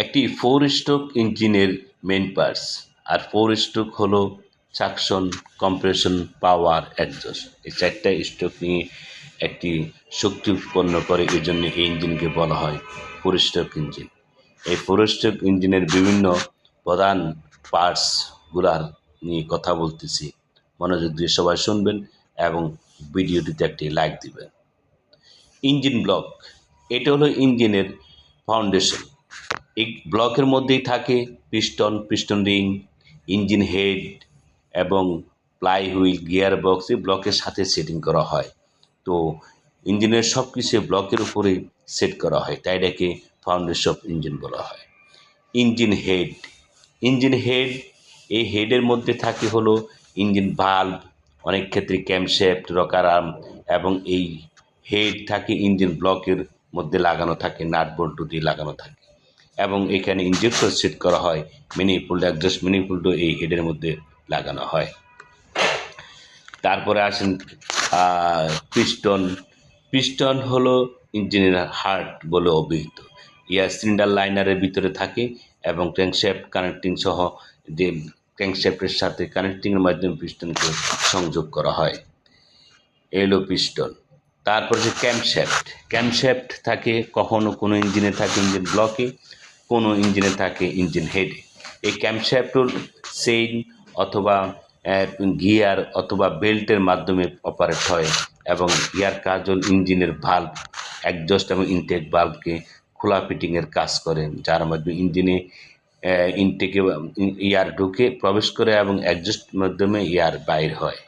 একটি 4 স্ট্রোক ইঞ্জিনের main parts. আর 4 stroke হলো সাকশন, কম্প্রেশন, পাওয়ার, এক্সজস্ট। এই 4টা স্ট্রোক নিয়ে একটি শক্তি উৎপন্ন করে, এজন্য এই ইঞ্জিনকে বলা হয় 4 স্ট্রোক ইঞ্জিন। এই 4 স্ট্রোক ইঞ্জিনের বিভিন্ন প্রধান পার্টসগুলার নিয়ে কথা বলতেছি। মনোযোগ দিয়ে সবাই শুনবেন এবং ভিডিওটিতে একটি লাইক দিবেন। ইঞ্জিন ব্লক, এটা হলো ইঞ্জিনের ফাউন্ডেশন। এই ব্লকের মধ্যেই থাকে piston, piston ring, engine head এবং প্লাই হুইল, গিয়ার বক্স এই ব্লকের সাথে সেটিং করা হয়। তো ইঞ্জিনের সব কিছু ব্লকের উপরে সেট করা হয়, তাই এটাকে ফাউন্ডেশন অফ ইঞ্জিন বলা হয়। ইঞ্জিন হেড, ইঞ্জিন হেড, এই হেডের মধ্যে থাকে হলো ইঞ্জিন ভাল্ব, অনেক ক্ষেত্রে ক্যামশ্যাফট, রকার আর্ম, এবং এই হেড থাকে ইঞ্জিন ব্লকের মধ্যে লাগানো থাকে, নাট বল্টু দিয়ে লাগানো থাকে। এবং এখানে ইঞ্জেক্টর সেট করা হয়, ম্যানিফোল্ড, এক্সজস্ট ম্যানিফোল্ডও এই হেডের মধ্যে লাগানো হয়। তারপরে আসেন পিস্টন। পিস্টন হলো ইঞ্জিনের হার্ট বলে অভিহিত। ইয়ার সিলিন্ডার লাইনারের ভিতরে থাকে এবং ক্র্যাঙ্কশ্যাফট কানেক্টিং সহ যে ক্র্যাঙ্কশ্যাফটের সাথে কানেক্টিংয়ের মাধ্যমে পিস্টনকে সংযোগ করা হয়। এলো পিস্টন। তারপর যে ক্যাম্পশ্যাফট, ক্যাম্পশ্যাফট থাকে কখনো কোনো ইঞ্জিনে থাকে ইঞ্জিন ব্লকে, কোনো ইঞ্জিনে থাকে ইঞ্জিন হেডে। এই ক্যাম্পশ্যাফট চেইন অথবা গিয়ার অথবা বেল্টের মাধ্যমে অপারেট হয় এবং ইয়ার কাজ হল ইঞ্জিনের ভাল্ব, এক্সজস্ট এবং ইনটেক ভাল্বকে খোলা ফিটিংয়ের কাজ করে, যার মাধ্যমে ইঞ্জিনে ইনটেকে এয়ার ঢুকে প্রবেশ করে এবং এক্সজস্ট মাধ্যমে এয়ার বাইর হয়।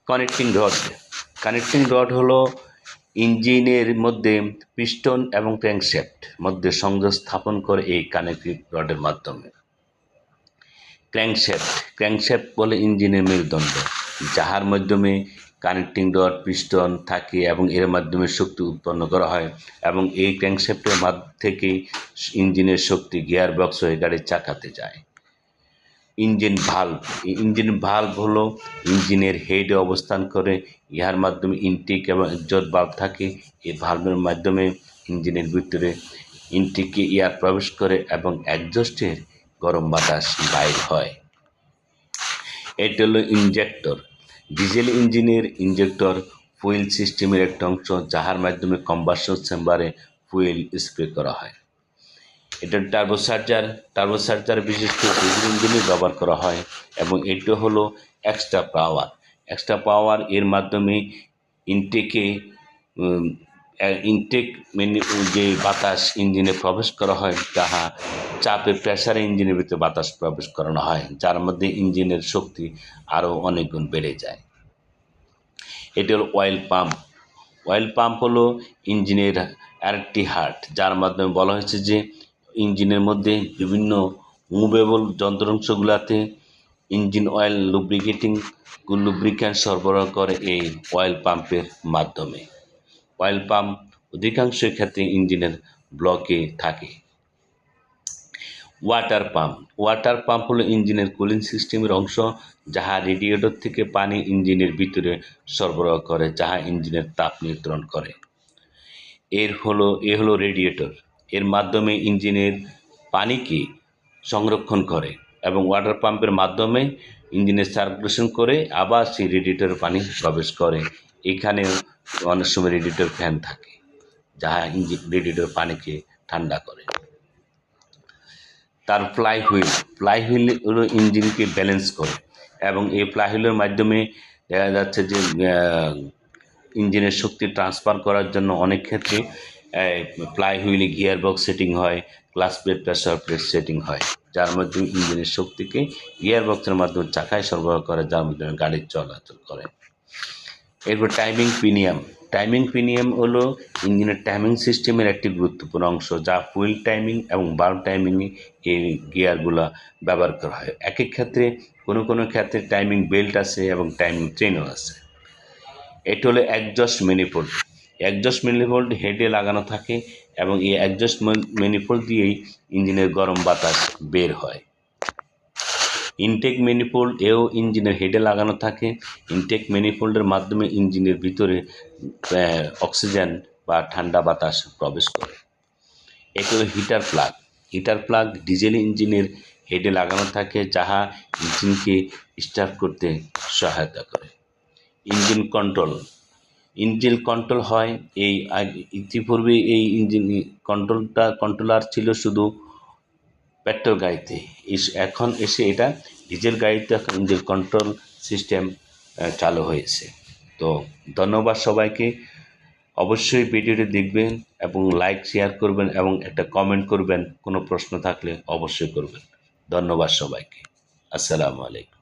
কানেক্টিং রড, কানেক্টিং রড হলো ইঞ্জিনের মধ্যে পিস্টন এবং ক্র্যাঙ্কশ্যাফট মধ্যে সংযোগ স্থাপন করে এই কানেক্টিং রডের মাধ্যমে। ক্র্যাঙ্কশ্যাফট, ক্র্যাঙ্কশ্যাফট বলে ইঞ্জিনের মেরুদণ্ড, যাহার মাধ্যমে কানেক্টিং রড পিস্টন থাকে এবং এর মাধ্যমে শক্তি উৎপন্ন করা হয় এবং এই ক্র্যাঙ্কশ্যাফটের থেকেই ইঞ্জিনের শক্তি গিয়ার বক্স হয়ে গাড়ির চাকাতে যায়। ইঞ্জিন ভাল্ব, ইঞ্জিন ভাল্ব হলো ইঞ্জিনের হেডে অবস্থান করে, ইহার মাধ্যমে ইনটেক এবং এক্সজস্ট ভাল্ব থাকে। এই ভাল্বের মাধ্যমে ইঞ্জিনের ভিতরে ইনটেকে এয়ার প্রবেশ করে এবং এক্সজস্টের গরম বাতাস বাইর হয়। এটা হলো ইনজেক্টর। ডিজেল ইঞ্জিনের ইনজেক্টর ফুয়েল সিস্টেমের একটা অংশ, যাহার মাধ্যমে কম্বাসন চেম্বারে ফুয়েল স্প্রে করা হয়। এটা টার্বোচার্জার, টার্বোচার্জার বিশেষ করে ডিজেল ইঞ্জিনে ব্যবহার করা হয় এবং এটা হলো এক্সট্রা পাওয়ার। এক্সট্রা পাওয়ার এর মাধ্যমে ইনটেকে ইনটেক যে বাতাস ইঞ্জিনে প্রবেশ করা হয়, তাহা চাপে প্রেসারে ইঞ্জিনের ভিতরে বাতাস প্রবেশ করানো হয়, যার মধ্যে ইঞ্জিনের শক্তি আরও অনেক গুণ বেড়ে যায়। এটি হলো অয়েল পাম্প। অয়েল পাম্প হলো ইঞ্জিনের আরেকটি হার্ট, যার মাধ্যমে বলা হয়েছে যে ইঞ্জিনের মধ্যে বিভিন্ন মুভেবল যন্ত্রাংশগুলোতে ইঞ্জিন অয়েল লুব্রিক্যান্ট সরবরাহ করে এই অয়েল পাম্পের মাধ্যমে। অয়েল পাম্প অধিকাংশ ক্ষেত্রে ইঞ্জিনের ব্লকে থাকে। ওয়াটার পাম্প, ওয়াটার পাম্প হলো ইঞ্জিনের কুলিং সিস্টেমের অংশ, যাহা রেডিয়েটর থেকে পানি ইঞ্জিনের ভিতরে সরবরাহ করে, যাহা ইঞ্জিনের তাপ নিয়ন্ত্রণ করে। এ হলো রেডিয়েটর, এর মাধ্যমে ইঞ্জিনের পানিকে সংরক্ষণ করে এবং ওয়াটার পাম্পের মাধ্যমে ইঞ্জিনের সার্কুলেশন করে আবার সেই রেডিয়েটরের পানি প্রবেশ করে। এখানে অনেক সময় রেডিয়েটর ফ্যান থাকে, যাহা রেডিয়েটর পানিকে ঠান্ডা করে। তার ফ্লাই হুইল, ফ্লাই হুইল হলো ইঞ্জিনকে ব্যালেন্স করে এবং এই ফ্লাই হুইলের মাধ্যমে দেখা যাচ্ছে যে ইঞ্জিনের শক্তি ট্রান্সফার করার জন্য অনেক ক্ষেত্রে ফ্লাই হুইলে গিয়ার বক্স সেটিং হয়, clutch plate, pressure plate setting হয়, যার মাধ্যমে ইঞ্জিনের শক্তিকে গিয়ার বক্সের মাধ্যমে চাকায় সরবরাহ করে, যার মাধ্যমে গাড়ি চলাচল করে। এরপর টাইমিং পিনিয়াম, টাইমিং পিনিয়াম হলো ইঞ্জিনের টাইমিং সিস্টেমের একটি গুরুত্বপূর্ণ অংশ, যা ফুয়েল টাইমিং এবং বাল্ব টাইমিংয়ে এই গিয়ারগুলো ব্যবহার করা হয়। এক এক ক্ষেত্রে কোনো ক্ষেত্রে টাইমিং বেল্ট আছে এবং টাইমিং চেনও আছে। এটা হলো এক্সজস্ট ম্যানিফোল্ড। এক্সজস্ট ম্যানিফোল্ড হেডে লাগানো থাকে এবং এই এক্সজস্ট ম্যানিফোল্ড দিয়েই ইঞ্জিনের গরম বাতাস বের হয়। ইনটেক ম্যানিফোল্ড এও ইঞ্জিনের হেডে লাগানো থাকে। ইনটেক ম্যানিফোল্ডের মাধ্যমে ইঞ্জিনের ভিতরে অক্সিজেন বা ঠান্ডা বাতাস প্রবেশ করে। এটা হলো heater plug. Heater plug diesel ইঞ্জিনের হেডে লাগানো থাকে, যাহা ইঞ্জিনকে স্টার্ট করতে সহায়তা করে। ইঞ্জিন কন্ট্রোল হয় ইতিপূর্বে এই ইঞ্জিন কন্ট্রোলার ছিল শুধু পেট্রোল গাড়িতে, এখন এসে এটা ডিজেল গাড়িতে ইঞ্জিন কন্ট্রোল সিস্টেম চালু হয়েছে। তো ধন্যবাদ সবাইকে। অবশ্যই ভিডিওটি দেখবেন এবং লাইক শেয়ার করবেন এবং একটা কমেন্ট করবেন, কোনো প্রশ্ন থাকলে অবশ্যই করবেন। ধন্যবাদ সবাইকে। আসসালামু আলাইকুম।